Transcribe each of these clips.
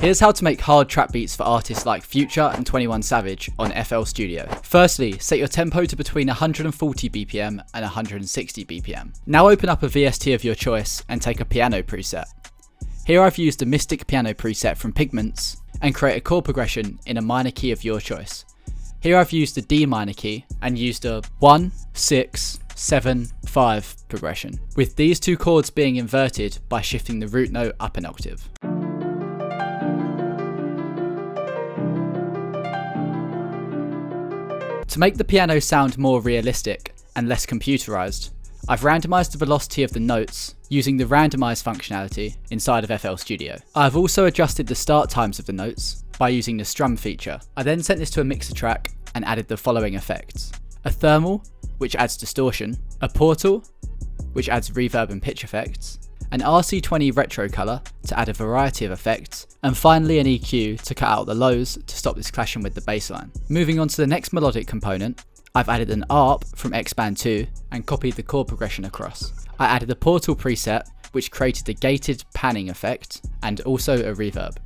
Here's how to make hard trap beats for artists like Future and 21 Savage on FL Studio. Firstly, set your tempo to between 140 BPM and 160 BPM. Now open up a VST of your choice and take a piano preset. Here I've used the Mystic piano preset from Pigments and create a chord progression in a minor key of your choice. Here I've used the D minor key and used a 1, 6, 7, 5 progression, with these two chords being inverted by shifting the root note up an octave. To make the piano sound more realistic and less computerized, I've randomized the velocity of the notes using the randomize functionality inside of FL Studio. I've also adjusted the start times of the notes by using the strum feature. I then sent this to a mixer track and added the following effects: a thermal, which adds distortion, a portal, which adds reverb and pitch effects, an RC20 retro color to add a variety of effects, and finally an EQ to cut out the lows to stop this clashing with the bassline. Moving on to the next melodic component, I've added an ARP from Xband 2 and copied the chord progression across. I added a portal preset which created a gated panning effect and also a reverb.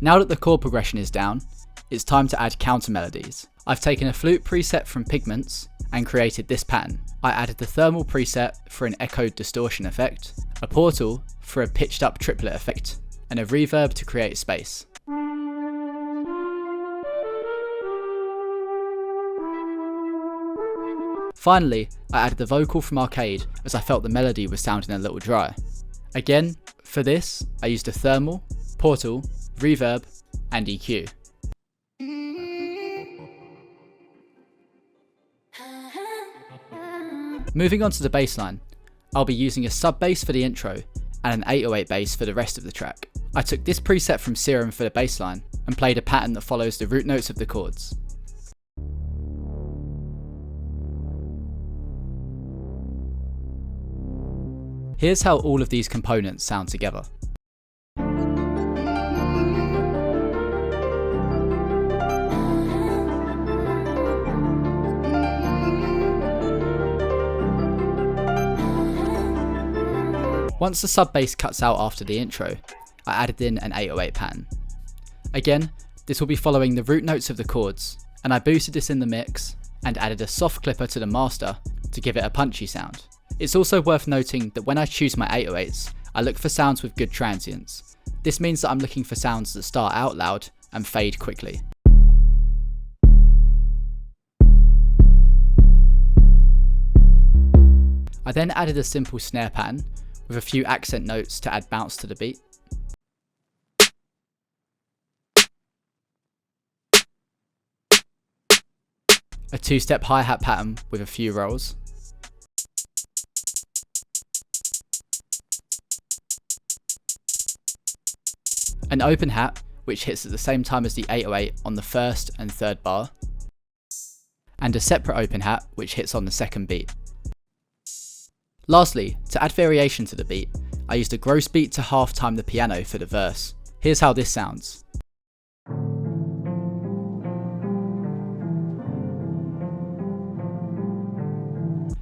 Now that the chord progression is down, it's time to add counter melodies. I've taken a flute preset from Pigments and created this pattern. I added the thermal preset for an echoed distortion effect, a portal for a pitched up triplet effect, and a reverb to create space. Finally, I added the vocal from Arcade as I felt the melody was sounding a little dry. Again, for this, I used a thermal, portal, reverb, and EQ. Moving on to the bassline, I'll be using a sub bass for the intro and an 808 bass for the rest of the track. I took this preset from Serum for the bassline and played a pattern that follows the root notes of the chords. Here's how all of these components sound together. Once the sub bass cuts out after the intro, I added in an 808 pattern. Again, this will be following the root notes of the chords, and I boosted this in the mix and added a soft clipper to the master to give it a punchy sound. It's also worth noting that when I choose my 808s, I look for sounds with good transients. This means that I'm looking for sounds that start out loud and fade quickly. I then added a simple snare pattern with a few accent notes to add bounce to the beat. A two-step hi-hat pattern with a few rolls. An open hat, which hits at the same time as the 808 on the first and third bar. And a separate open hat, which hits on the second beat. Lastly, to add variation to the beat, I used a gross beat to half time the piano for the verse. Here's how this sounds.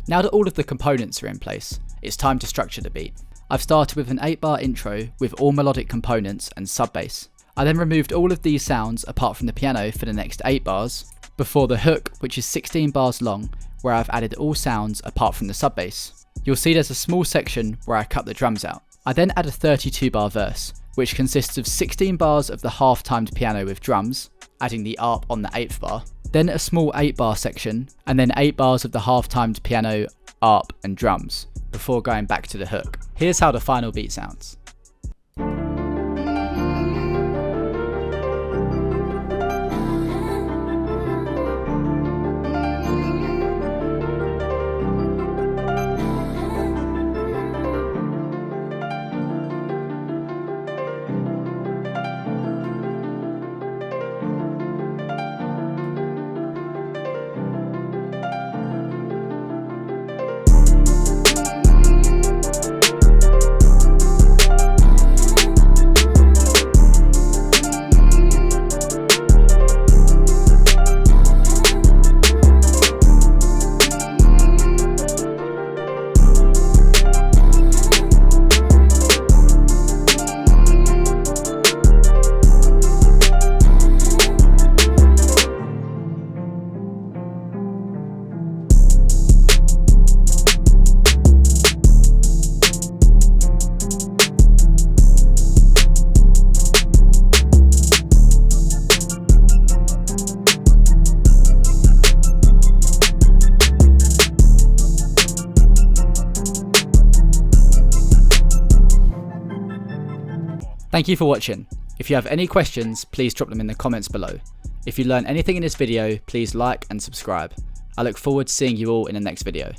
Now that all of the components are in place, it's time to structure the beat. I've started with an 8-bar intro with all melodic components and sub bass. I then removed all of these sounds apart from the piano for the next 8 bars, before the hook, which is 16 bars long, where I've added all sounds apart from the sub bass. You'll see there's a small section where I cut the drums out. I then add a 32-bar verse, which consists of 16 bars of the half-timed piano with drums, adding the ARP on the 8th bar, then a small 8-bar section, and then 8 bars of the half-timed piano, ARP, and drums, before going back to the hook. Here's how the final beat sounds. Thank you for watching. If you have any questions, please drop them in the comments below. If you learned anything in this video, please like and subscribe. I look forward to seeing you all in the next video.